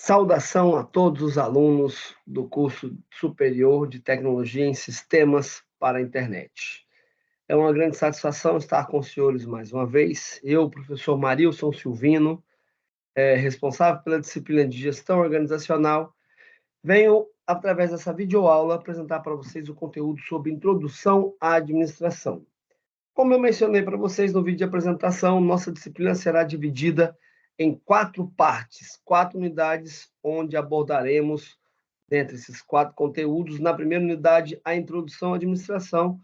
Saudação a todos os alunos do curso superior de Tecnologia em Sistemas para a Internet. É uma grande satisfação estar com os senhores mais uma vez. Eu, professor Marilson Silvino, responsável pela disciplina de Gestão Organizacional, venho, através dessa videoaula, apresentar para vocês o conteúdo sobre Introdução à Administração. Como eu mencionei para vocês no vídeo de apresentação, nossa disciplina será dividida em 4 partes, 4 unidades, onde abordaremos, dentre esses 4 conteúdos, na primeira unidade, a introdução à administração,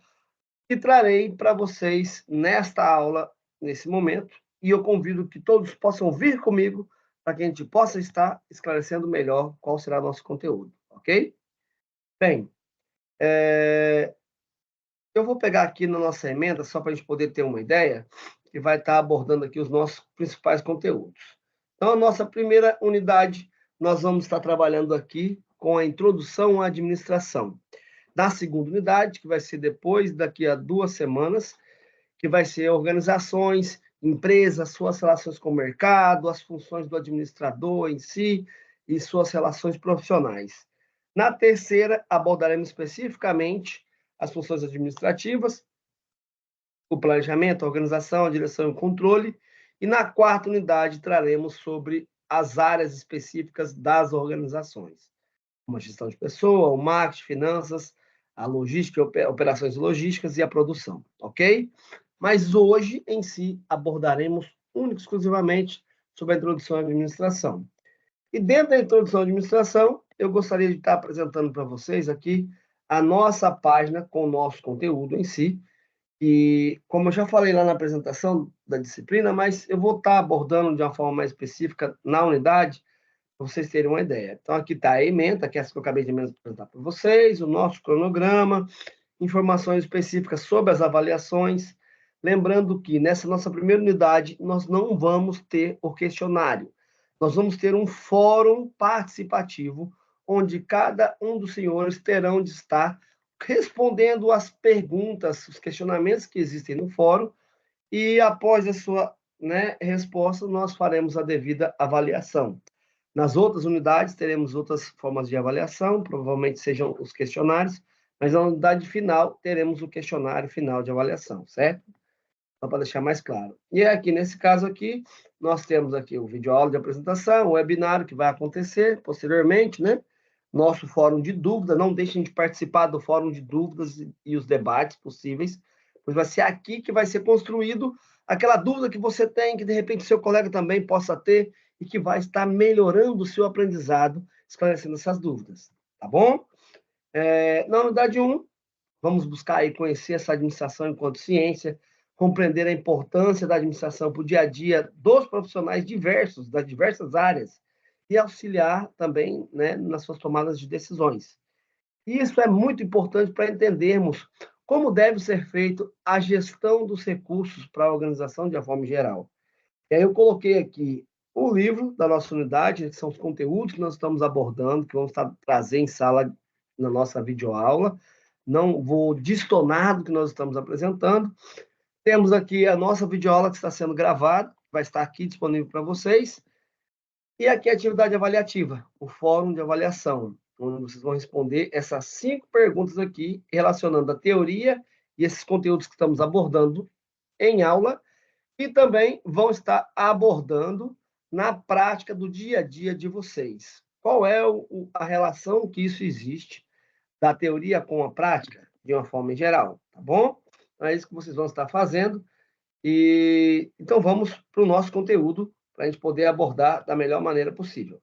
e trarei para vocês nesta aula, nesse momento, e eu convido que todos possam vir comigo para que a gente possa estar esclarecendo melhor qual será o nosso conteúdo, ok? Bem, eu vou pegar aqui na nossa emenda, só para a gente poder ter uma ideia, e vai estar abordando aqui os nossos principais conteúdos. Então, a nossa primeira unidade, nós vamos estar trabalhando aqui com a introdução à administração. Na segunda unidade, que vai ser depois, daqui a 2 semanas, que vai ser organizações, empresas, suas relações com o mercado, as funções do administrador em si e suas relações profissionais. Na terceira, abordaremos especificamente as funções administrativas, o planejamento, a organização, a direção e o controle. E na quarta unidade, traremos sobre as áreas específicas das organizações, como a gestão de pessoa, o marketing, finanças, a logística, operações logísticas e a produção, ok? Mas hoje, em si, abordaremos única e exclusivamente sobre a introdução à administração. E dentro da introdução à administração, eu gostaria de estar apresentando para vocês aqui a nossa página com o nosso conteúdo em si. E, como eu já falei lá na apresentação da disciplina, mas eu vou estar abordando de uma forma mais específica na unidade, para vocês terem uma ideia. Então, aqui está a ementa, que é essa que eu acabei de apresentar para vocês, o nosso cronograma, informações específicas sobre as avaliações. Lembrando que nessa nossa primeira unidade, nós não vamos ter o questionário. Nós vamos ter um fórum participativo, onde cada um dos senhores terão de estar respondendo as perguntas, os questionamentos que existem no fórum, e após a sua resposta, nós faremos a devida avaliação. Nas outras unidades, teremos outras formas de avaliação, provavelmente sejam os questionários, mas na unidade final, teremos o questionário final de avaliação, certo? Só para deixar mais claro. E aqui, nesse caso aqui, nós temos aqui o videoaula de apresentação, o webinário que vai acontecer posteriormente, né? Nosso fórum de dúvidas, não deixem de participar do fórum de dúvidas e os debates possíveis, pois vai ser aqui que vai ser construído aquela dúvida que você tem, que de repente seu colega também possa ter, e que vai estar melhorando o seu aprendizado, esclarecendo essas dúvidas, tá bom? Na unidade 1, vamos buscar aí conhecer essa administração enquanto ciência, compreender a importância da administração para o dia a dia dos profissionais diversos, das diversas áreas, e auxiliar também, né, nas suas tomadas de decisões. E isso é muito importante para entendermos como deve ser feita a gestão dos recursos para a organização de uma forma geral. E aí eu coloquei aqui o livro da nossa unidade, que são os conteúdos que nós estamos abordando, que vamos trazer em sala na nossa videoaula. Não vou destonar do que nós estamos apresentando. Temos aqui a nossa videoaula que está sendo gravada, vai estar aqui disponível para vocês. E aqui a atividade avaliativa, o fórum de avaliação, onde vocês vão responder essas 5 perguntas aqui, relacionando a teoria e esses conteúdos que estamos abordando em aula, e também vão estar abordando na prática do dia a dia de vocês. Qual é a relação que isso existe da teoria com a prática, de uma forma em geral, tá bom? Então, é isso que vocês vão estar fazendo. E então vamos para o nosso conteúdo, para a gente poder abordar da melhor maneira possível.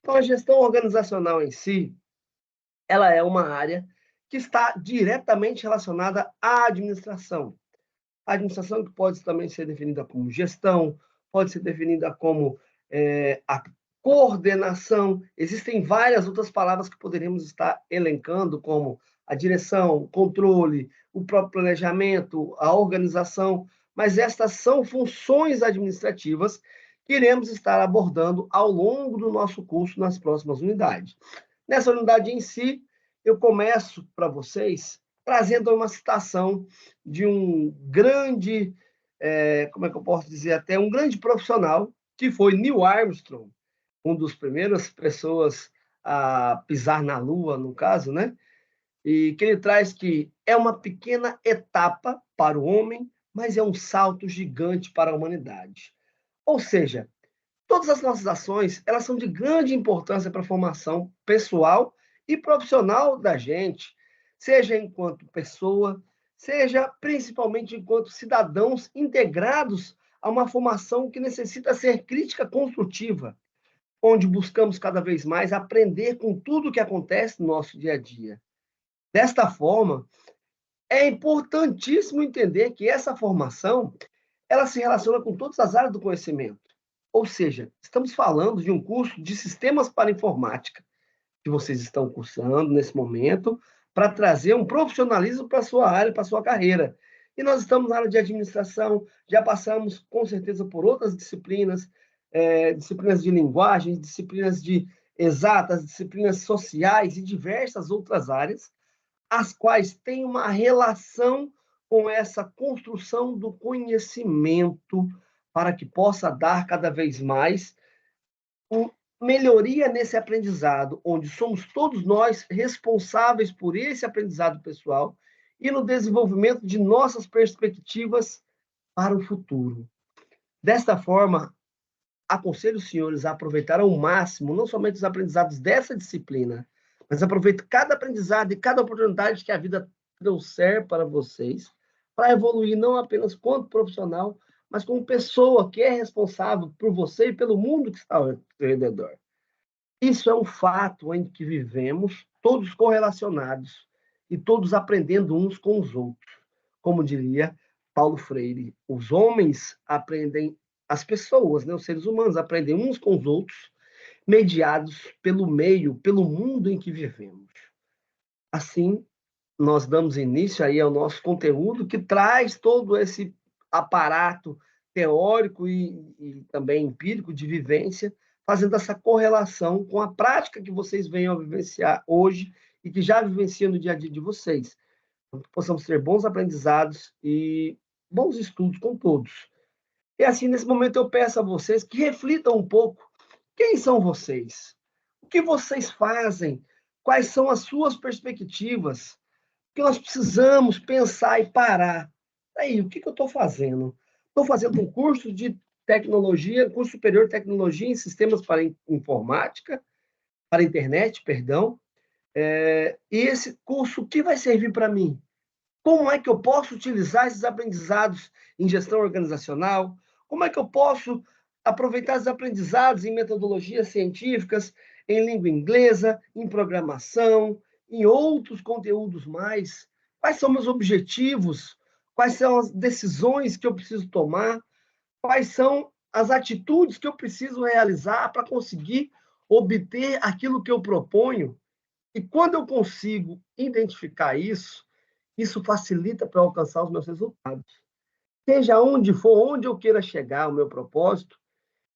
Então, a gestão organizacional em si, ela é uma área que está diretamente relacionada à administração. A administração que pode também ser definida como gestão, pode ser definida como a coordenação. Existem várias outras palavras que poderíamos estar elencando, como a direção, o controle, o próprio planejamento, a organização, mas estas são funções administrativas que iremos estar abordando ao longo do nosso curso nas próximas unidades. Nessa unidade em si, eu começo para vocês trazendo uma citação de um grande, como é que eu posso dizer, até um grande profissional, que foi Neil Armstrong. um dos primeiras pessoas a pisar na Lua, no caso, né? E que ele traz que é uma pequena etapa para o homem, mas é um salto gigante para a humanidade. Ou seja, todas as nossas ações, elas são de grande importância para a formação pessoal e profissional da gente, seja enquanto pessoa, seja principalmente enquanto cidadãos integrados a uma formação que necessita ser crítica construtiva, onde buscamos cada vez mais aprender com tudo o que acontece no nosso dia a dia. Desta forma, é importantíssimo entender que essa formação, ela se relaciona com todas as áreas do conhecimento. Ou seja, estamos falando de um curso de sistemas para informática que vocês estão cursando nesse momento para trazer um profissionalismo para a sua área, para a sua carreira. E nós estamos na área de administração, já passamos com certeza por outras disciplinas, disciplinas de linguagem, disciplinas de exatas, disciplinas sociais e diversas outras áreas, as quais têm uma relação com essa construção do conhecimento para que possa dar cada vez mais melhoria nesse aprendizado, onde somos todos nós responsáveis por esse aprendizado pessoal e no desenvolvimento de nossas perspectivas para o futuro. Desta forma, aconselho os senhores a aproveitar ao máximo não somente os aprendizados dessa disciplina, mas aproveite cada aprendizado e cada oportunidade que a vida trouxer para vocês, para evoluir não apenas quanto profissional, mas como pessoa que é responsável por você e pelo mundo que está ao seu redor. Isso é um fato em que vivemos, todos correlacionados e todos aprendendo uns com os outros. Como diria Paulo Freire, os homens aprendem, as pessoas, né, os seres humanos aprendem uns com os outros, mediados pelo meio, pelo mundo em que vivemos. Assim, nós damos início aí ao nosso conteúdo que traz todo esse aparato teórico e também empírico de vivência, fazendo essa correlação com a prática que vocês venham a vivenciar hoje e que já vivenciam no dia a dia de vocês. Que possamos ter bons aprendizados e bons estudos com todos. E assim, nesse momento, eu peço a vocês que reflitam um pouco. Quem são vocês? O que vocês fazem? Quais são as suas perspectivas? Que nós precisamos pensar e parar. Aí, o que eu estou fazendo? Estou fazendo um curso de tecnologia, curso superior de tecnologia em sistemas para informática, para internet, perdão. E esse curso, o que vai servir para mim? Como é que eu posso utilizar esses aprendizados em gestão organizacional? Como é que eu posso aproveitar esses aprendizados em metodologias científicas, em língua inglesa, em programação, em outros conteúdos mais? Quais são meus objetivos? Quais são as decisões que eu preciso tomar? Quais são as atitudes que eu preciso realizar para conseguir obter aquilo que eu proponho? E quando eu consigo identificar isso, isso facilita para alcançar os meus resultados. Seja onde for, onde eu queira chegar, o meu propósito,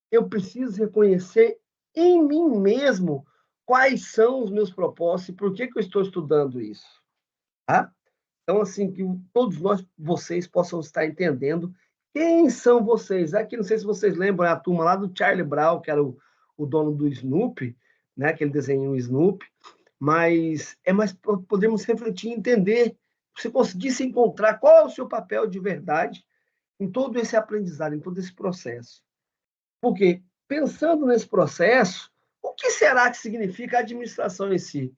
eu preciso reconhecer em mim mesmo quais são os meus propósitos e por que eu estou estudando isso. Tá? Então, assim, que todos nós, vocês, possam estar entendendo quem são vocês. Aqui, não sei se vocês lembram, é a turma lá do Charlie Brown, que era o dono do Snoopy, né? Aquele desenho Snoopy. Mas é mais podemos refletir e entender, se conseguisse encontrar qual é o seu papel de verdade em todo esse aprendizado, em todo esse processo. Porque, pensando nesse processo, o que será que significa a administração em si?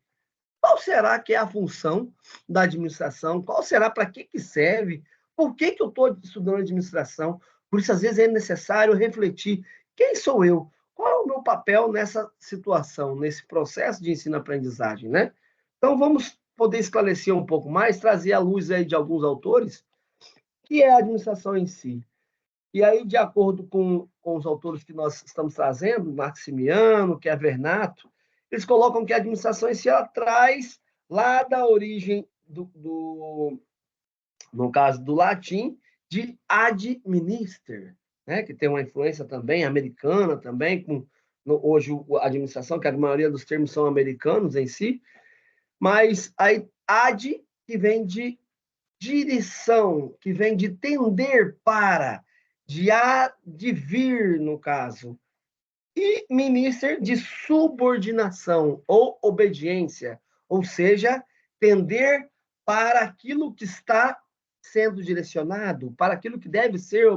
Qual será que é a função da administração? Qual será para que serve? Por que eu estou estudando administração? Por isso, às vezes, é necessário refletir: quem sou eu? Qual é o meu papel nessa situação, nesse processo de ensino-aprendizagem, né? Então, vamos poder esclarecer um pouco mais, trazer à luz aí de alguns autores, que é a administração em si. E aí, de acordo com os autores que nós estamos trazendo, Maximiano, Kevernato, eles colocam que a administração em si ela traz lá da origem no caso do latim, de administer, né? Que tem uma influência também americana, também, hoje a administração, que a maioria dos termos são americanos em si, mas aí ad, que vem de direção, que vem de tender para, de vir, no caso. E minister de subordinação ou obediência, ou seja, tender para aquilo que está sendo direcionado, para aquilo que deve ser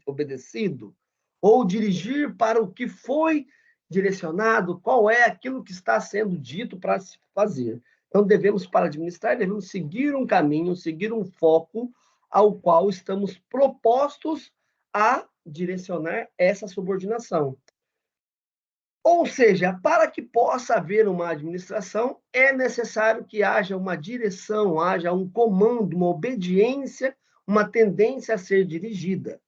obedecido, ou dirigir para o que foi direcionado, qual é aquilo que está sendo dito para se fazer. Então, devemos, para administrar, devemos seguir um caminho, seguir um foco ao qual estamos propostos a direcionar essa subordinação. Ou seja, para que possa haver uma administração, é necessário que haja uma direção, haja um comando, uma obediência, uma tendência a ser dirigida.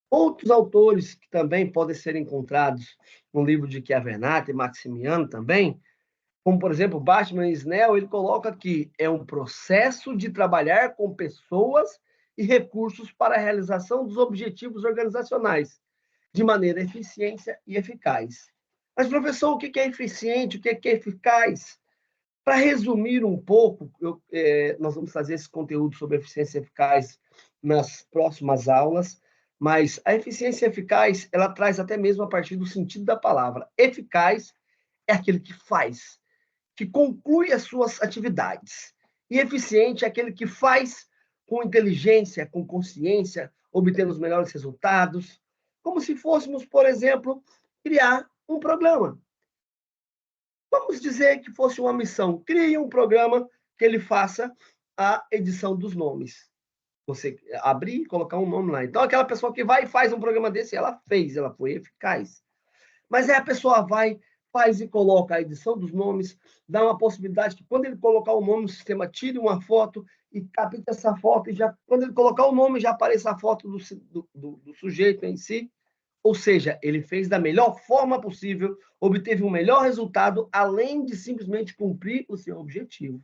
Outros autores que também podem ser encontrados no livro de Chiavenatti e Maximiano também, como, por exemplo, Bachmann e Snell, ele coloca que é um processo de trabalhar com pessoas e recursos para a realização dos objetivos organizacionais, de maneira eficiente e eficaz. Mas, professor, o que é eficiente, o que é eficaz? Para resumir um pouco, nós vamos fazer esse conteúdo sobre eficiência eficaz nas próximas aulas, mas a eficiência eficaz, ela traz até mesmo a partir do sentido da palavra. Eficaz é aquele que faz, que conclui as suas atividades. E eficiente é aquele que faz com inteligência, com consciência, obtendo os melhores resultados, como se fôssemos, por exemplo, criar um programa. Vamos dizer que fosse uma missão. Crie um programa que ele faça a edição dos nomes. Você abrir e colocar um nome lá. Então, aquela pessoa que vai e faz um programa desse, ela fez, ela foi eficaz. Mas aí a pessoa vai, faz e coloca a edição dos nomes, dá uma possibilidade que quando ele colocar o nome, o sistema tire uma foto e capte essa foto, e já, quando ele colocar o nome, já apareça a foto do sujeito em si. Ou seja, ele fez da melhor forma possível, obteve um melhor resultado, além de simplesmente cumprir o seu objetivo.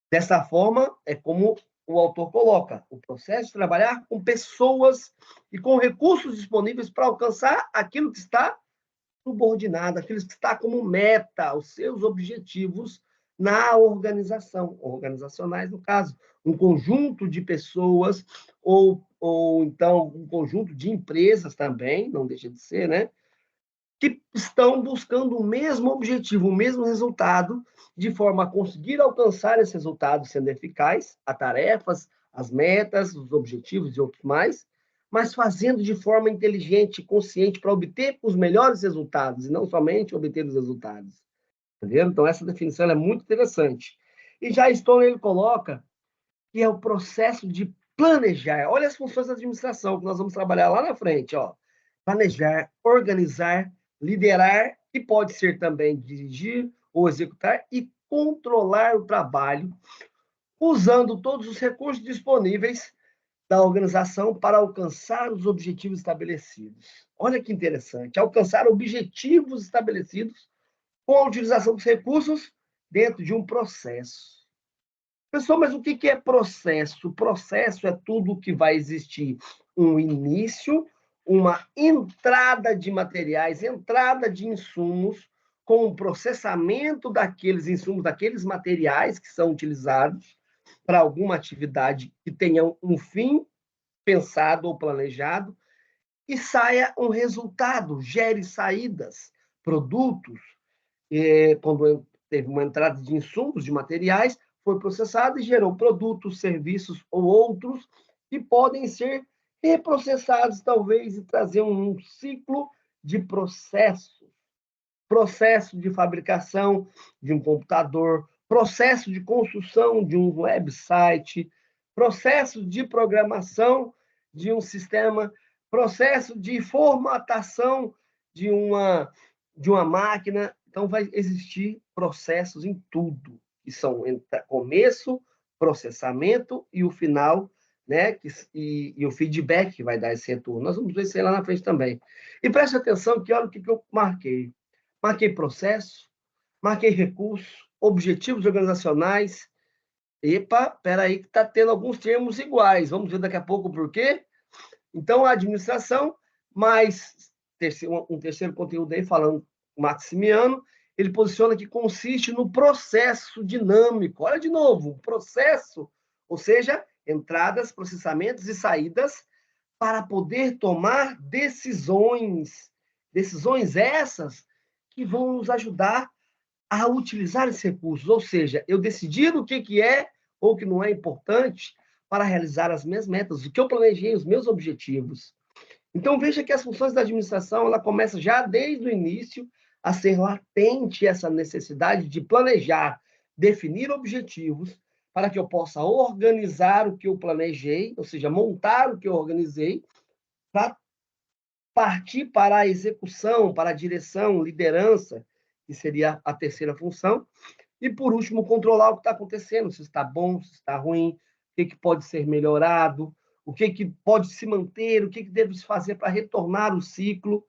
Dessa forma, é como o autor coloca, o processo de trabalhar com pessoas e com recursos disponíveis para alcançar aquilo que está subordinado, aquilo que está como meta, os seus objetivos na organização, organizacionais no caso, um conjunto de pessoas ou então um conjunto de empresas também, não deixa de ser, né? Que estão buscando o mesmo objetivo, o mesmo resultado, de forma a conseguir alcançar esse resultado sendo eficaz, as tarefas, as metas, os objetivos e outros mais, mas fazendo de forma inteligente, consciente, para obter os melhores resultados, e não somente obter os resultados. Entendeu? Então, essa definição é muito interessante. E já Stone, ele coloca que é o processo de planejar. Olha as funções da administração que nós vamos trabalhar lá na frente. Ó. Planejar, organizar, liderar, que pode ser também dirigir ou executar, e controlar o trabalho, usando todos os recursos disponíveis da organização para alcançar os objetivos estabelecidos. Olha que interessante, alcançar objetivos estabelecidos com a utilização dos recursos dentro de um processo. Pessoal, mas o que é processo? Processo é tudo que vai existir um início, uma entrada de materiais, entrada de insumos, com o processamento daqueles insumos, daqueles materiais que são utilizados para alguma atividade que tenha um fim pensado ou planejado, e saia um resultado, gere saídas, produtos. Quando teve uma entrada de insumos, de materiais, foi processado e gerou produtos, serviços ou outros que podem ser reprocessados, talvez, e trazer um ciclo de processos. Processo de fabricação de um computador, processo de construção de um website, processo de programação de um sistema, processo de formatação de uma máquina. Então, vai existir processos em tudo, que são começo, processamento e o final, né? E o feedback que vai dar esse retorno. Nós vamos ver isso aí lá na frente também. E preste atenção que olha o que eu marquei. Marquei processo, marquei recurso, objetivos organizacionais. Epa, peraí que está tendo alguns termos iguais. Vamos ver daqui a pouco por quê. Então, a administração, mais um terceiro conteúdo aí falando Maximiano, ele posiciona que consiste no processo dinâmico. Olha de novo, processo, ou seja, entradas, processamentos e saídas para poder tomar decisões Decisões essas que vão nos ajudar a utilizar esses recursos, ou seja, eu decidir o que é ou que não é importante para realizar as minhas metas, o que eu planejei, os meus objetivos. Então, veja que as funções da administração, ela começa já desde o início a ser latente essa necessidade de planejar, definir objetivos, para que eu possa organizar o que eu planejei, ou seja, montar o que eu organizei, para partir para a execução, para a direção, liderança, que seria a terceira função, e, por último, controlar o que está acontecendo, se está bom, se está ruim, o que pode ser melhorado, o que pode se manter, o que deve se fazer para retornar o ciclo.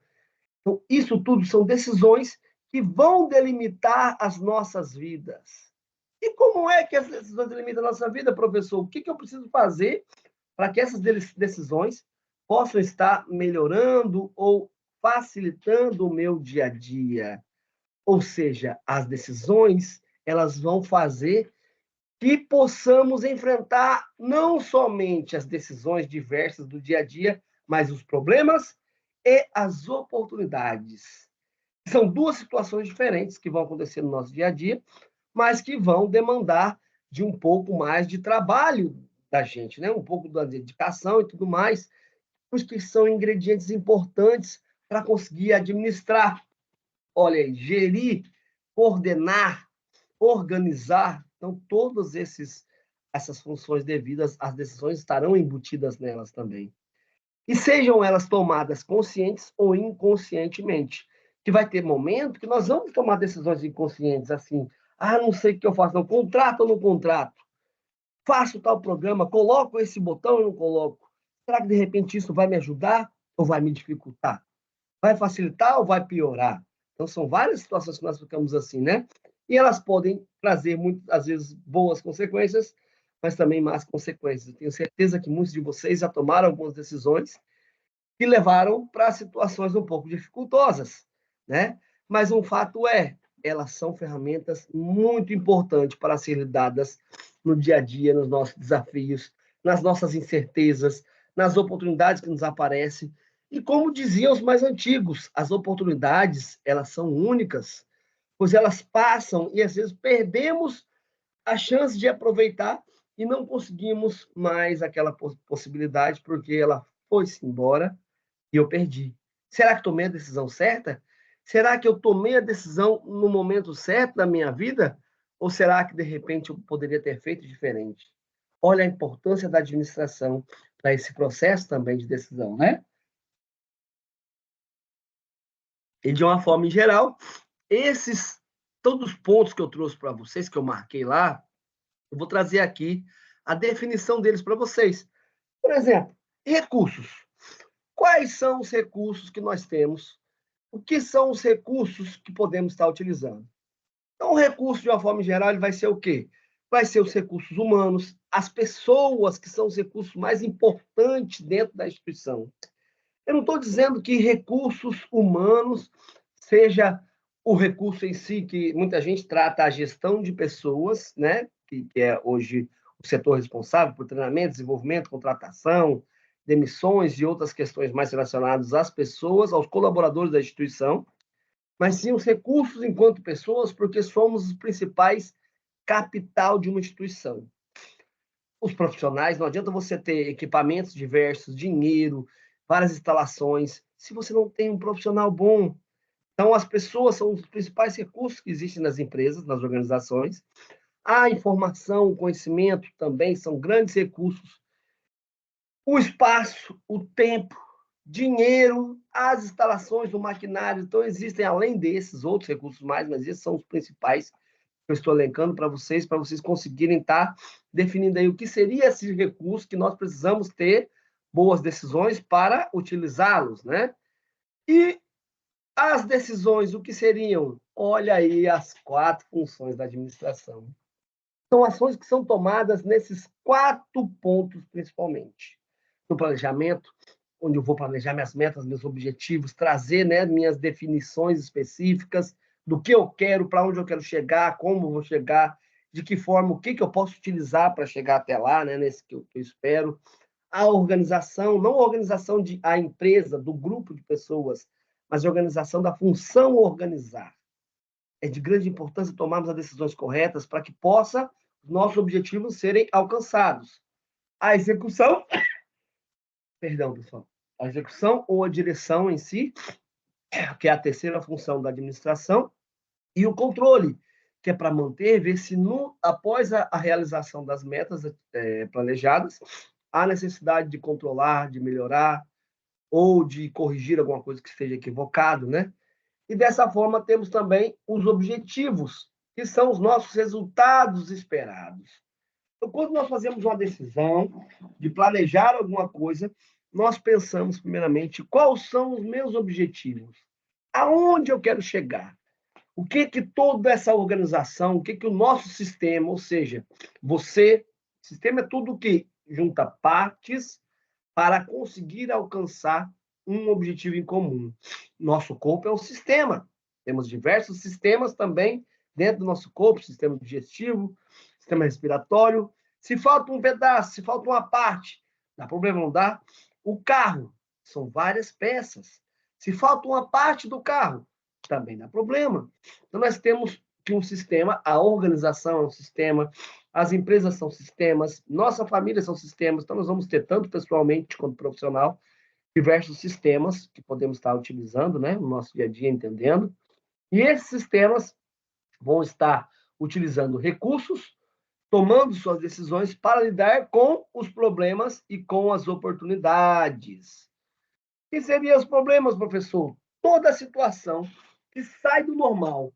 Então, isso tudo são decisões que vão delimitar as nossas vidas. E como é que as decisões delimitam a nossa vida, professor? O que eu preciso fazer para que essas decisões possam estar melhorando ou facilitando o meu dia a dia? Ou seja, as decisões, elas vão fazer que possamos enfrentar não somente as decisões diversas do dia a dia, mas os problemas e as oportunidades. São duas situações diferentes que vão acontecer no nosso dia a dia, mas que vão demandar de um pouco mais de trabalho da gente, né? Um pouco da dedicação e tudo mais, porque são ingredientes importantes para conseguir administrar, olha aí, gerir, coordenar, organizar. Então, todas essas funções devidas, as decisões estarão embutidas nelas também. E sejam elas tomadas conscientes ou inconscientemente. Que vai ter momento que nós vamos tomar decisões inconscientes, assim, não sei o que eu faço, não, contrato ou não contrato? Faço tal programa, coloco esse botão ou não coloco? Será que, de repente, isso vai me ajudar ou vai me dificultar? Vai facilitar ou vai piorar? Então, são várias situações que nós ficamos assim, né? E elas podem trazer, às vezes, boas consequências, mas também más consequências. Eu tenho certeza que muitos de vocês já tomaram algumas decisões que levaram para situações um pouco dificultosas, né? Mas um fato é, elas são ferramentas muito importantes para serem dadas no dia a dia, nos nossos desafios, nas nossas incertezas, nas oportunidades que nos aparecem. E como diziam os mais antigos, as oportunidades, elas são únicas, pois elas passam e às vezes perdemos a chance de aproveitar e não conseguimos mais aquela possibilidade porque ela foi-se embora e eu perdi. Será que tomei a decisão certa? Será que eu tomei a decisão no momento certo da minha vida? Ou será que, de repente, eu poderia ter feito diferente? Olha a importância da administração para esse processo também de decisão, né? E, de uma forma em geral, todos os pontos que eu trouxe para vocês, que eu marquei lá, eu vou trazer aqui a definição deles para vocês. Por exemplo, recursos. Quais são os recursos que nós temos? O que são os recursos que podemos estar utilizando? Então, o recurso, de uma forma geral, ele vai ser o quê? Vai ser os recursos humanos, as pessoas que são os recursos mais importantes dentro da instituição. Eu não estou dizendo que recursos humanos seja o recurso em si, que muita gente trata a gestão de pessoas, né? que é hoje o setor responsável por treinamento, desenvolvimento, contratação, demissões e outras questões mais relacionadas às pessoas, aos colaboradores da instituição, mas sim os recursos enquanto pessoas, porque somos os principais capital de uma instituição. Os profissionais, não adianta você ter equipamentos diversos, dinheiro, várias instalações, se você não tem um profissional bom. Então, as pessoas são os principais recursos que existem nas empresas, nas organizações. A informação, o conhecimento também são grandes recursos. O espaço, o tempo, dinheiro, as instalações, o maquinário. Então, existem, além desses, outros recursos mais, mas esses são os principais que eu estou elencando para vocês conseguirem estar definindo aí o que seria esse recurso que nós precisamos ter boas decisões para utilizá-los, né? E as decisões, o que seriam? Olha aí as 4 funções da administração. São ações que são tomadas nesses 4 pontos, principalmente. No planejamento, onde eu vou planejar minhas metas, meus objetivos, trazer, né, minhas definições específicas do que eu quero, para onde eu quero chegar, como eu vou chegar, de que forma, o que eu posso utilizar para chegar até lá, né, nesse que eu espero. A organização, não a organização a empresa, do grupo de pessoas, mas a organização da função organizar. É de grande importância tomarmos as decisões corretas para que possa nossos objetivos serem alcançados. A execução, perdão, pessoal, a execução ou a direção em si, que é a terceira função da administração, e o controle, que é para manter, ver se após a realização das metas planejadas, há necessidade de controlar, de melhorar ou de corrigir alguma coisa que esteja equivocado, né? E dessa forma temos também os objetivos, que são os nossos resultados esperados. Então, quando nós fazemos uma decisão de planejar alguma coisa, nós pensamos primeiramente quais são os meus objetivos, aonde eu quero chegar, o que toda essa organização, o que o nosso sistema, ou seja, você, sistema é tudo que junta partes para conseguir alcançar um objetivo em comum. Nosso corpo é um sistema. Temos diversos sistemas também dentro do nosso corpo, sistema digestivo, sistema respiratório. Se falta um pedaço, se falta uma parte, dá problema, não dá? O carro, são várias peças. Se falta uma parte do carro, também dá problema. Então, nós temos que um sistema, a organização é um sistema, as empresas são sistemas, nossa família são sistemas, então nós vamos ter, tanto pessoalmente quanto profissional, diversos sistemas que podemos estar utilizando, né, no nosso dia a dia, entendendo. E esses sistemas vão estar utilizando recursos, tomando suas decisões para lidar com os problemas e com as oportunidades. O que seriam os problemas, professor? Toda situação que sai do normal,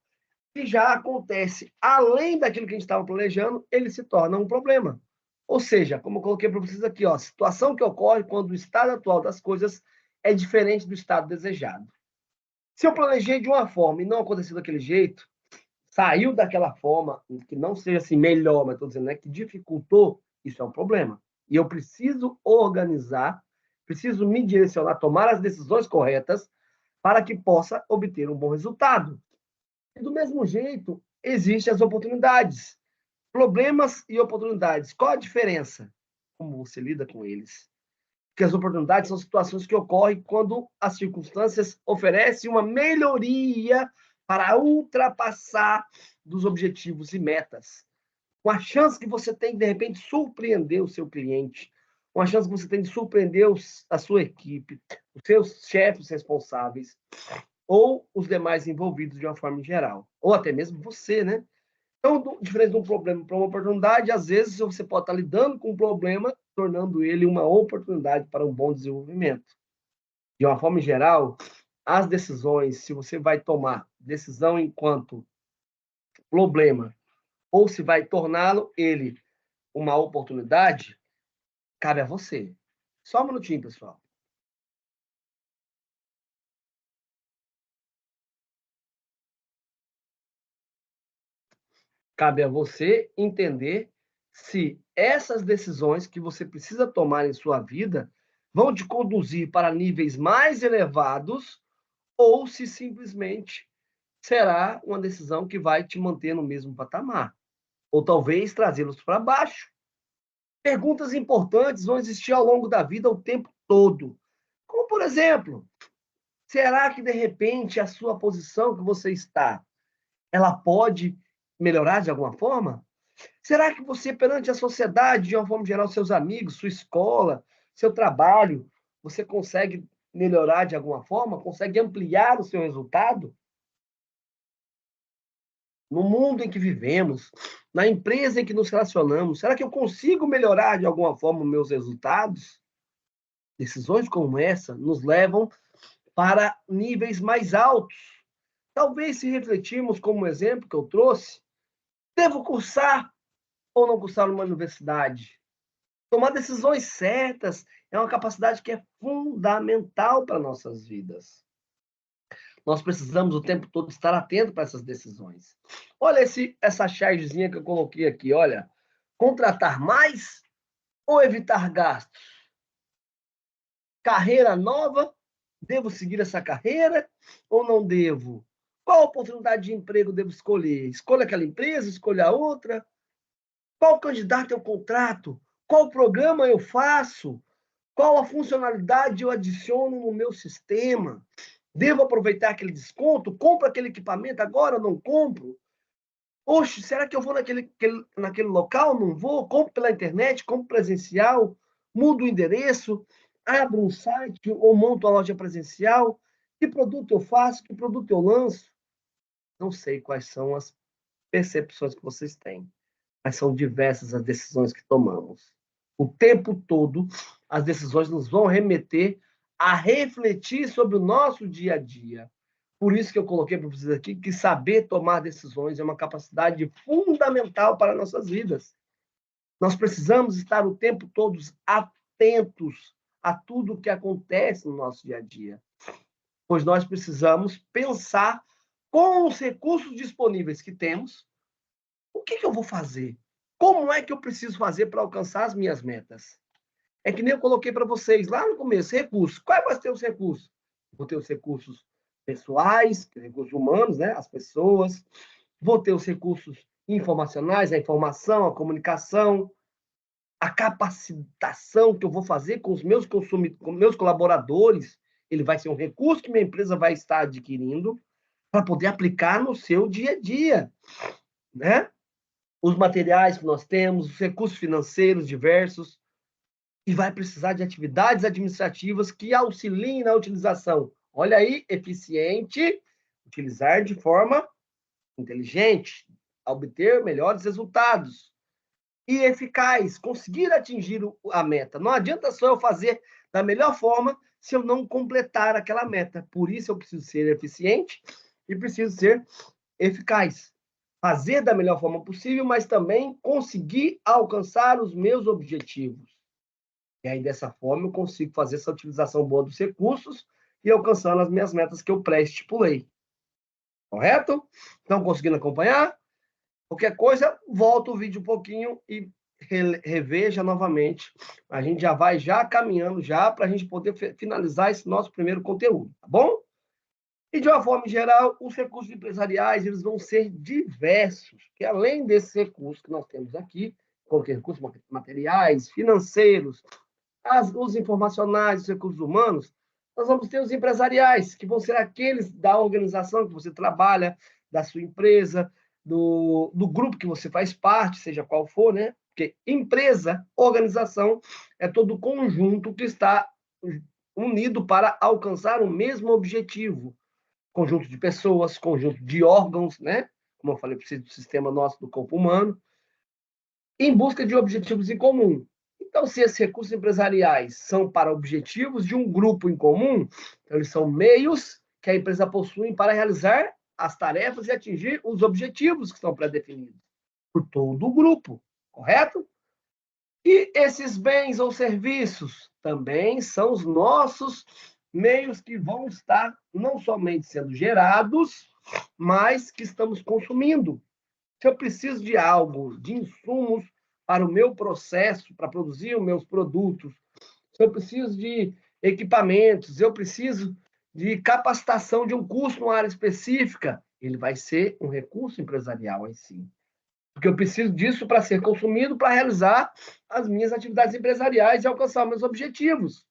que já acontece além daquilo que a gente estava planejando, ele se torna um problema. Ou seja, como eu coloquei para vocês aqui, ó, a situação que ocorre quando o estado atual das coisas é diferente do estado desejado. Se eu planejei de uma forma e não aconteceu daquele jeito, saiu daquela forma, que não seja assim melhor, mas estou dizendo, né, que dificultou, isso é um problema. E eu preciso organizar, preciso me direcionar, tomar as decisões corretas para que possa obter um bom resultado. E do mesmo jeito, existem as oportunidades. Problemas e oportunidades. Qual a diferença? Como você lida com eles? Porque as oportunidades são situações que ocorrem quando as circunstâncias oferecem uma melhoria para ultrapassar dos objetivos e metas. Uma chance que você tem de repente, surpreender o seu cliente. Uma chance que você tem de surpreender a sua equipe, os seus chefes responsáveis, ou os demais envolvidos de uma forma geral. Ou até mesmo você, né? Então, diferente de um problema para uma oportunidade, às vezes você pode estar lidando com um problema, tornando ele uma oportunidade para um bom desenvolvimento. De uma forma geral, as decisões, se você vai tomar decisão enquanto problema, ou se vai torná-lo ele uma oportunidade, cabe a você. Só um minutinho, pessoal. Cabe a você entender se essas decisões que você precisa tomar em sua vida vão te conduzir para níveis mais elevados ou se simplesmente será uma decisão que vai te manter no mesmo patamar, ou talvez trazê-los para baixo. Perguntas importantes vão existir ao longo da vida o tempo todo. Como, por exemplo, será que de repente a sua posição que você está, ela pode melhorar de alguma forma? Será que você, perante a sociedade, de uma forma geral, seus amigos, sua escola, seu trabalho, você consegue melhorar de alguma forma? Consegue ampliar o seu resultado? No mundo em que vivemos, na empresa em que nos relacionamos, será que eu consigo melhorar de alguma forma os meus resultados? Decisões como essa nos levam para níveis mais altos. Talvez, se refletirmos como exemplo que eu trouxe, devo cursar ou não cursar numa universidade? Tomar decisões certas é uma capacidade que é fundamental para nossas vidas. Nós precisamos o tempo todo estar atento para essas decisões. Olha essa chargezinha que eu coloquei aqui, olha. Contratar mais ou evitar gastos? Carreira nova? Devo seguir essa carreira ou não devo? Qual oportunidade de emprego devo escolher? Escolha aquela empresa, escolha outra? Qual candidato eu contrato? Qual programa eu faço? Qual a funcionalidade eu adiciono no meu sistema? Devo aproveitar aquele desconto? Compro aquele equipamento agora? Não compro? Oxe, será que eu vou naquele local? Não vou? Compro pela internet? Compro presencial? Mudo o endereço? Abro um site ou monto uma loja presencial? Que produto eu faço? Que produto eu lanço? Não sei quais são as percepções que vocês têm, mas são diversas as decisões que tomamos. O tempo todo, as decisões nos vão remeter a refletir sobre o nosso dia a dia. Por isso que eu coloquei para vocês aqui que saber tomar decisões é uma capacidade fundamental para nossas vidas. Nós precisamos estar o tempo todo atentos a tudo o que acontece no nosso dia a dia, pois nós precisamos pensar com os recursos disponíveis que temos, o que eu vou fazer? Como é que eu preciso fazer para alcançar as minhas metas? É que nem eu coloquei para vocês lá no começo, recursos. Quais vão ser os recursos? Vou ter os recursos pessoais, recursos humanos, né? As pessoas. Vou ter os recursos informacionais, a informação, a comunicação, a capacitação que eu vou fazer com os meus consumidores, com meus colaboradores. Ele vai ser um recurso que minha empresa vai estar adquirindo para poder aplicar no seu dia a dia, né? Os materiais que nós temos, os recursos financeiros diversos, e vai precisar de atividades administrativas que auxiliem na utilização. Olha aí, eficiente, utilizar de forma inteligente, obter melhores resultados. E eficaz, conseguir atingir a meta. Não adianta só eu fazer da melhor forma se eu não completar aquela meta. Por isso eu preciso ser eficiente e preciso ser eficaz. Fazer da melhor forma possível, mas também conseguir alcançar os meus objetivos. E aí, dessa forma, eu consigo fazer essa utilização boa dos recursos e alcançando as minhas metas que eu pré-estipulei. Correto? Estão conseguindo acompanhar? Qualquer coisa, volta o vídeo um pouquinho e reveja novamente. A gente já vai caminhando para a gente poder finalizar esse nosso primeiro conteúdo, tá bom? E, de uma forma geral, os recursos empresariais eles vão ser diversos, que além desses recursos que nós temos aqui, qualquer recursos materiais, financeiros, os informacionais, os recursos humanos, nós vamos ter os empresariais, que vão ser aqueles da organização que você trabalha, da sua empresa, do grupo que você faz parte, seja qual for, né? Porque empresa, organização, é todo o conjunto que está unido para alcançar o mesmo objetivo. Conjunto de pessoas, conjunto de órgãos, né? Como eu falei, preciso do sistema nosso do corpo humano, em busca de objetivos em comum. Então, se esses recursos empresariais são para objetivos de um grupo em comum, então eles são meios que a empresa possui para realizar as tarefas e atingir os objetivos que estão pré-definidos por todo o grupo, correto? E esses bens ou serviços também são os nossos meios que vão estar não somente sendo gerados, mas que estamos consumindo. Se eu preciso de algo, de insumos para o meu processo, para produzir os meus produtos, se eu preciso de equipamentos, eu preciso de capacitação de um curso numa área específica, ele vai ser um recurso empresarial em si. Porque eu preciso disso para ser consumido, para realizar as minhas atividades empresariais e alcançar meus objetivos.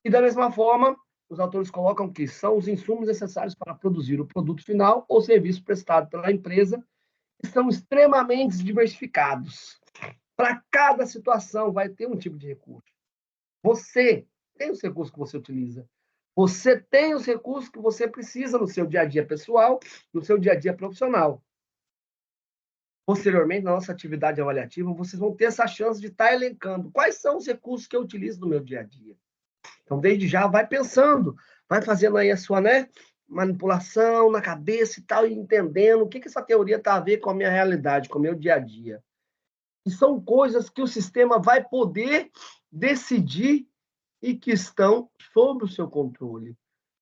E da mesma forma, os autores colocam que são os insumos necessários para produzir o produto final ou serviço prestado pela empresa, que são extremamente diversificados. Para cada situação vai ter um tipo de recurso. Você tem os recursos que você utiliza. Você tem os recursos que você precisa no seu dia a dia pessoal, no seu dia a dia profissional. Posteriormente, na nossa atividade avaliativa, vocês vão ter essa chance de estar elencando quais são os recursos que eu utilizo no meu dia a dia. Então, desde já, vai pensando, vai fazendo aí a sua, né, manipulação na cabeça e tal, e entendendo o que essa teoria está a ver com a minha realidade, com o meu dia a dia. E são coisas que o sistema vai poder decidir e que estão sob o seu controle.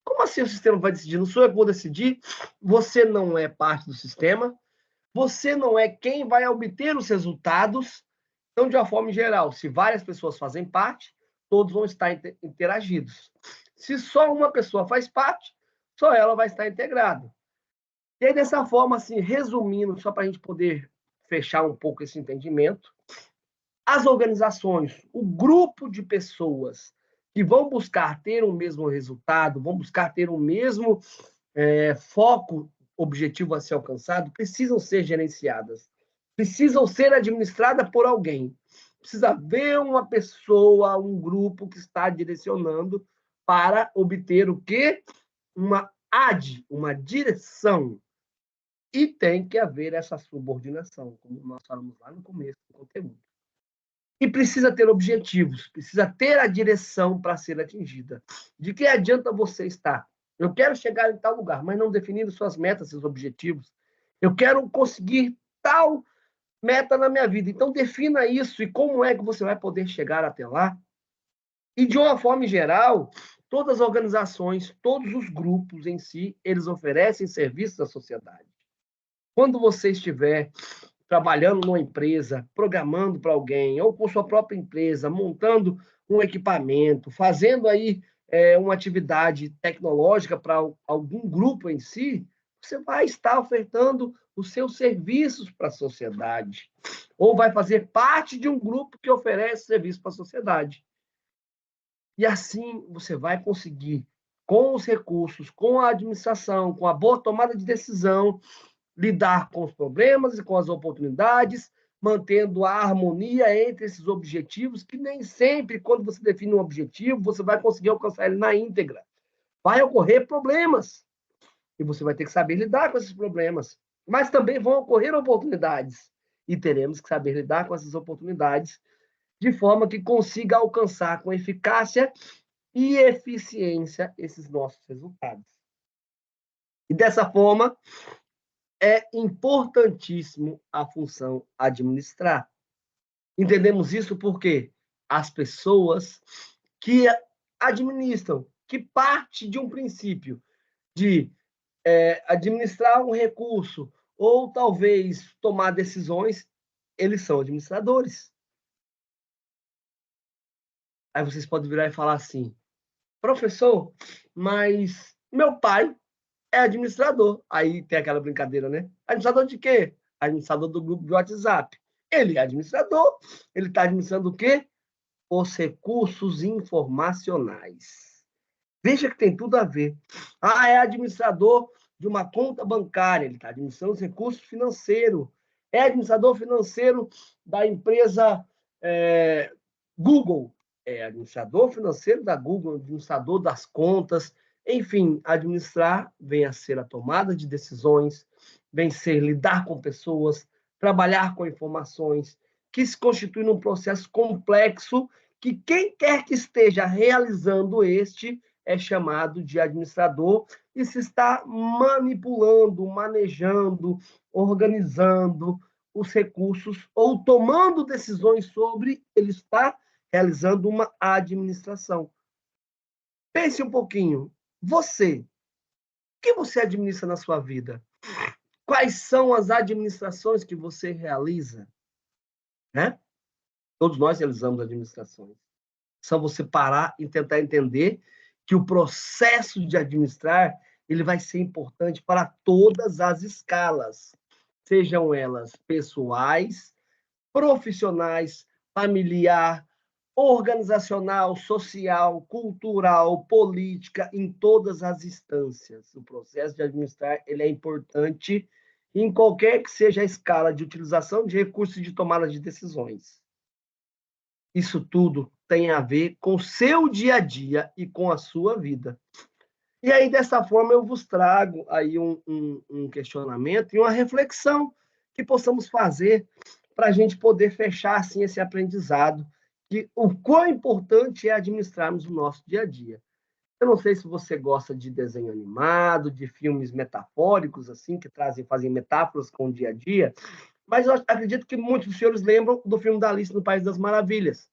Como assim o sistema vai decidir? Não sou eu que vou decidir, você não é parte do sistema, você não é quem vai obter os resultados. Então, de uma forma geral, se várias pessoas fazem parte, todos vão estar interagidos. Se só uma pessoa faz parte, só ela vai estar integrada. E aí, dessa forma, assim, resumindo, só para a gente poder fechar um pouco esse entendimento, as organizações, o grupo de pessoas que vão buscar ter o mesmo resultado, vão buscar ter o mesmo foco, objetivo a ser alcançado, precisam ser gerenciadas, precisam ser administradas por alguém. Precisa haver uma pessoa, um grupo que está direcionando para obter o quê? Uma uma direção. E tem que haver essa subordinação, como nós falamos lá no começo do conteúdo. E precisa ter objetivos, precisa ter a direção para ser atingida. De que adianta você estar? Eu quero chegar em tal lugar, mas não definindo suas metas, seus objetivos. Eu quero conseguir tal meta na minha vida. Então, defina isso e como é que você vai poder chegar até lá. E, de uma forma geral, todas as organizações, todos os grupos em si, eles oferecem serviços à sociedade. Quando você estiver trabalhando numa empresa, programando para alguém, ou com sua própria empresa, montando um equipamento, fazendo aí uma atividade tecnológica para algum grupo em si, você vai estar ofertando os seus serviços para a sociedade, ou vai fazer parte de um grupo que oferece serviço para a sociedade. E assim você vai conseguir, com os recursos, com a administração, com a boa tomada de decisão, lidar com os problemas e com as oportunidades, mantendo a harmonia entre esses objetivos, que nem sempre, quando você define um objetivo, você vai conseguir alcançar ele na íntegra. Vai ocorrer problemas, e você vai ter que saber lidar com esses problemas. Mas também vão ocorrer oportunidades, e teremos que saber lidar com essas oportunidades de forma que consiga alcançar com eficácia e eficiência esses nossos resultados. E dessa forma, é importantíssimo a função administrar. Entendemos isso porque as pessoas que administram, que parte de um princípio de administrar um recurso ou talvez tomar decisões, eles são administradores. Aí vocês podem virar e falar assim, professor, mas meu pai é administrador. Aí tem aquela brincadeira, né? Administrador de quê? Administrador do grupo de WhatsApp. Ele é administrador. Ele está administrando o quê? Os recursos informacionais. Veja que tem tudo a ver. Ah, é administrador de uma conta bancária. Ele está administrando os recursos financeiros. É administrador financeiro da empresa Google. É administrador financeiro da Google, administrador das contas. Enfim, administrar vem a ser a tomada de decisões, vem ser lidar com pessoas, trabalhar com informações, que se constitui num processo complexo que quem quer que esteja realizando este é chamado de administrador e se está manipulando, manejando, organizando os recursos ou tomando decisões sobre, ele está realizando uma administração. Pense um pouquinho. Você, o que você administra na sua vida? Quais são as administrações que você realiza? Né? Todos nós realizamos administrações. Só você parar e tentar entender que o processo de administrar ele vai ser importante para todas as escalas, sejam elas pessoais, profissionais, familiar, organizacional, social, cultural, política, em todas as instâncias. O processo de administrar ele é importante em qualquer que seja a escala de utilização de recursos de tomada de decisões. Isso tudo tem a ver com o seu dia a dia e com a sua vida. E aí, dessa forma, eu vos trago aí um questionamento e uma reflexão que possamos fazer para a gente poder fechar assim esse aprendizado, que o quão importante é administrarmos o nosso dia a dia. Eu não sei se você gosta de desenho animado, de filmes metafóricos, assim, que fazem metáforas com o dia a dia, mas eu acredito que muitos dos senhores lembram do filme da Alice no País das Maravilhas.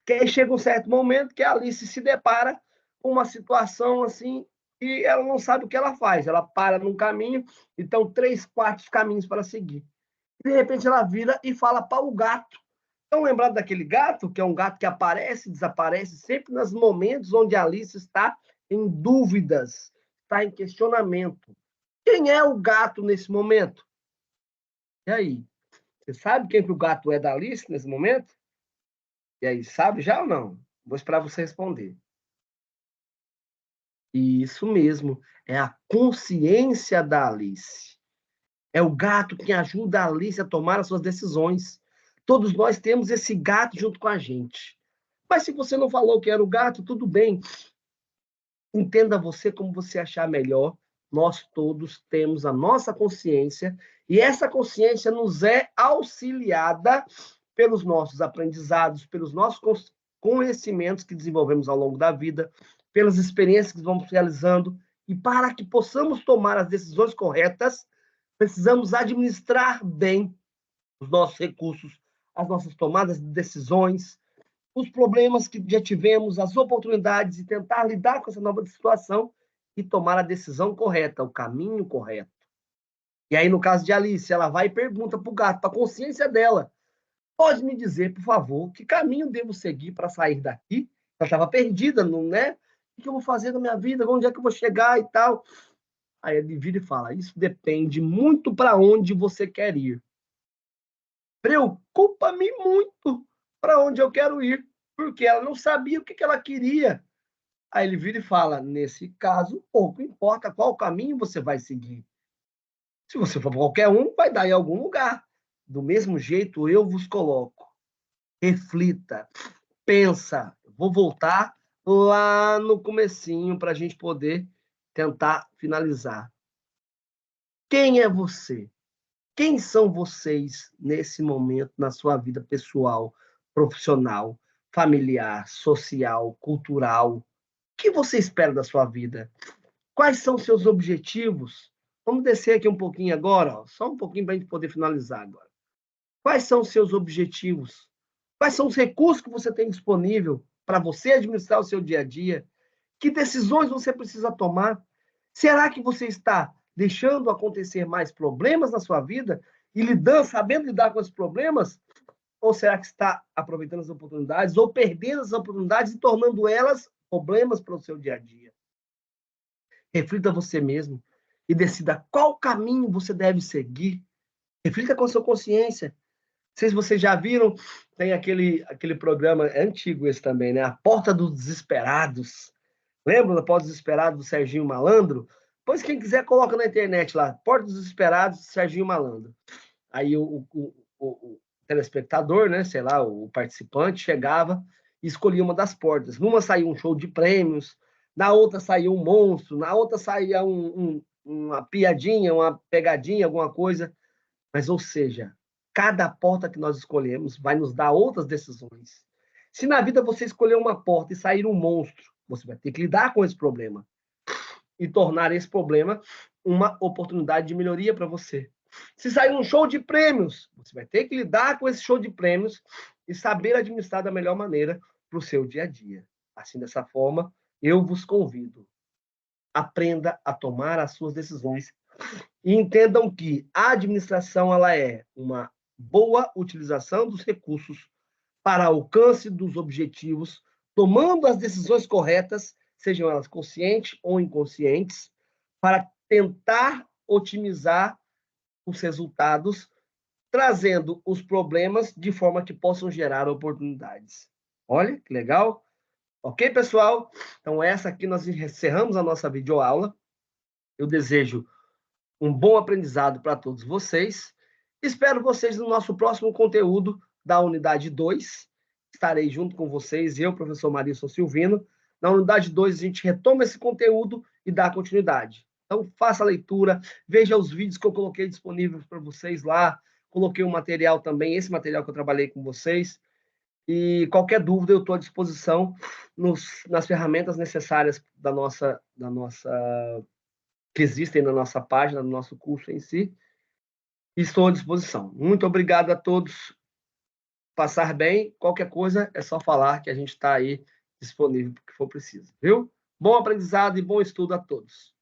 Que aí chega um certo momento que a Alice se depara com uma situação assim e ela não sabe o que ela faz. Ela para num caminho, então 3, 4 caminhos para seguir. De repente ela vira e fala para o gato. Estão lembrados daquele gato, que é um gato que aparece e desaparece sempre nos momentos onde a Alice está em dúvidas, está em questionamento. Quem é o gato nesse momento? E aí? Você sabe quem que o gato é da Alice nesse momento? E aí, sabe já ou não? Vou esperar você responder. Isso mesmo, é a consciência da Alice. É o gato que ajuda a Alice a tomar as suas decisões. Todos nós temos esse gato junto com a gente. Mas se você não falou que era o gato, tudo bem. Entenda você como você achar melhor. Nós todos temos a nossa consciência e essa consciência nos é auxiliada pelos nossos aprendizados, pelos nossos conhecimentos que desenvolvemos ao longo da vida, pelas experiências que vamos realizando. E para que possamos tomar as decisões corretas, precisamos administrar bem os nossos recursos, as nossas tomadas de decisões, os problemas que já tivemos, as oportunidades e tentar lidar com essa nova situação e tomar a decisão correta, o caminho correto. E aí, no caso de Alice, ela vai e pergunta para o gato, para a consciência dela, pode me dizer, por favor, que caminho devo seguir para sair daqui? Ela estava perdida, não é? O que eu vou fazer na minha vida? Onde é que eu vou chegar e tal? Aí ele vira e fala, isso depende muito para onde você quer ir. Preocupa-me muito para onde eu quero ir, porque ela não sabia o que ela queria. Aí ele vira e fala, nesse caso, pouco importa qual caminho você vai seguir. Se você for qualquer um, vai dar em algum lugar. Do mesmo jeito, eu vos coloco. Reflita, pensa. Vou voltar lá no comecinho para a gente poder tentar finalizar. Quem é você? Quem são vocês nesse momento na sua vida pessoal, profissional, familiar, social, cultural? O que você espera da sua vida? Quais são seus objetivos? Vamos descer aqui um pouquinho agora, ó, só um pouquinho para a gente poder finalizar agora. Quais são os seus objetivos? Quais são os recursos que você tem disponível para você administrar o seu dia a dia? Que decisões você precisa tomar? Será que você está deixando acontecer mais problemas na sua vida e lidando, sabendo lidar com esses problemas? Ou será que está aproveitando as oportunidades ou perdendo as oportunidades e tornando elas problemas para o seu dia a dia? Reflita você mesmo e decida qual caminho você deve seguir. Reflita com a sua consciência. Não sei se vocês já viram, tem aquele programa, é antigo esse também, né? A Porta dos Desesperados. Lembra da Porta dos Desesperados do Serginho Malandro? Pois quem quiser, coloca na internet lá, Porta dos Desesperados, Serginho Malandro. Aí o telespectador, né, sei lá, o participante, chegava e escolhia uma das portas. Numa saía um show de prêmios, na outra saía um monstro, na outra saía uma piadinha, uma pegadinha, alguma coisa. Mas, ou seja, cada porta que nós escolhemos vai nos dar outras decisões. Se na vida você escolher uma porta e sair um monstro, você vai ter que lidar com esse problema e tornar esse problema uma oportunidade de melhoria para você. Se sair um show de prêmios, você vai ter que lidar com esse show de prêmios e saber administrar da melhor maneira para o seu dia a dia. Assim, dessa forma, eu vos convido. Aprenda a tomar as suas decisões e entendam que a administração ela é uma boa utilização dos recursos para alcance dos objetivos, tomando as decisões corretas, sejam elas conscientes ou inconscientes, para tentar otimizar os resultados, trazendo os problemas de forma que possam gerar oportunidades. Olha, que legal. Ok, pessoal? Então, essa aqui nós encerramos a nossa videoaula. Eu desejo um bom aprendizado para todos vocês. Espero vocês no nosso próximo conteúdo da unidade 2. Estarei junto com vocês, eu, professor Marilson Silvino. Na unidade 2, a gente retoma esse conteúdo e dá continuidade. Então, faça a leitura, veja os vídeos que eu coloquei disponíveis para vocês lá. Coloquei um material também, esse material que eu trabalhei com vocês. E qualquer dúvida, eu estou à disposição nas ferramentas necessárias da nossa que existem na nossa página, no nosso curso em si. Estou à disposição. Muito obrigado a todos. Passar bem, qualquer coisa é só falar que a gente está aí disponível para o que for preciso, viu? Bom aprendizado e bom estudo a todos.